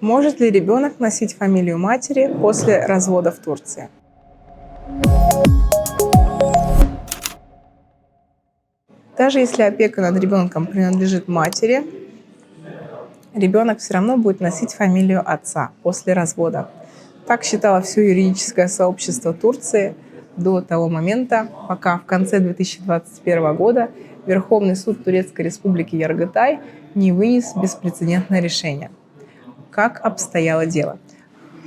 Может ли ребенок носить фамилию матери после развода в Турции? Даже если опека над ребенком принадлежит матери, ребенок все равно будет носить фамилию отца после развода. Так считало все юридическое сообщество Турции до того момента, пока в конце 2021 года Верховный суд Турецкой Республики Яргытай не вынес беспрецедентное решение. Как обстояло дело?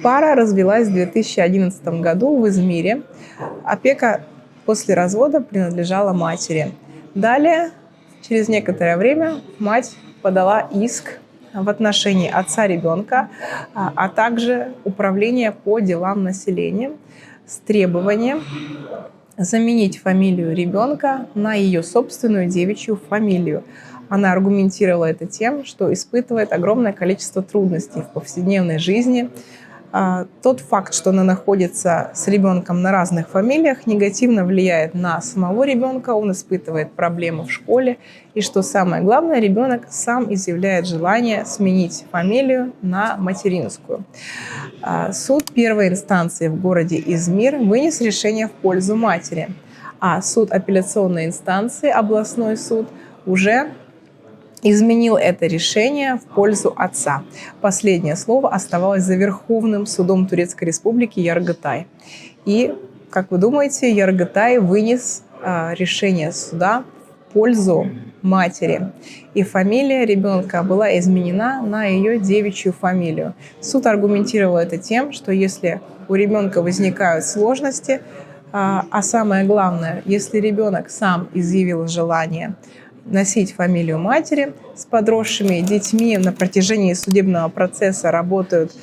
Пара развелась в 2011 году в Измире. Опека после развода принадлежала матери. Далее, через некоторое время, мать подала иск в отношении отца ребенка, а также управления по делам населения с требованием заменить фамилию ребенка на ее собственную девичью фамилию. Она аргументировала это тем, что испытывает огромное количество трудностей в повседневной жизни. Тот факт, что она находится с ребенком на разных фамилиях, негативно влияет на самого ребенка, он испытывает проблемы в школе. И что самое главное, ребенок сам изъявляет желание сменить фамилию на материнскую. Суд первой инстанции в городе Измир вынес решение в пользу матери, а суд апелляционной инстанции, областной суд, уже изменил это решение в пользу отца. Последнее слово оставалось за Верховным судом Турецкой Республики Яргытай. И, как вы думаете, Яргытай вынес решение суда в пользу матери. И фамилия ребенка была изменена на ее девичью фамилию. Суд аргументировал это тем, что если у ребенка возникают сложности, а самое главное, если ребенок сам изъявил желание носить фамилию матери, с подросшими детьми на протяжении судебного процесса работают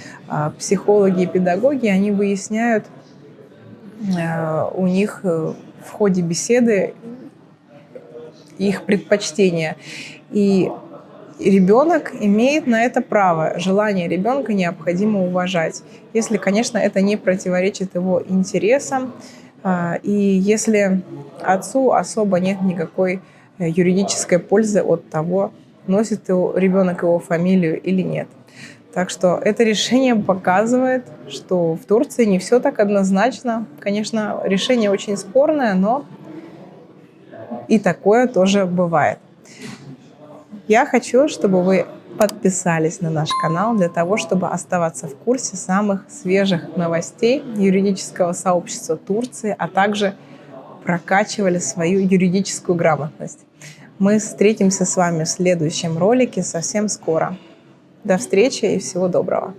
психологи и педагоги, они выясняют у них в ходе беседы их предпочтения. И ребенок имеет на это право. Желание ребенка необходимо уважать, если, конечно, это не противоречит его интересам, и если отцу особо нет никакой юридической пользы от того, носит ребенок его фамилию или нет. Так что это решение показывает, что в Турции не все так однозначно. Конечно, решение очень спорное, но и такое тоже бывает. Я хочу, чтобы вы подписались на наш канал для того, чтобы оставаться в курсе самых свежих новостей юридического сообщества Турции, а также прокачивали свою юридическую грамотность. Мы встретимся с вами в следующем ролике совсем скоро. До встречи и всего доброго!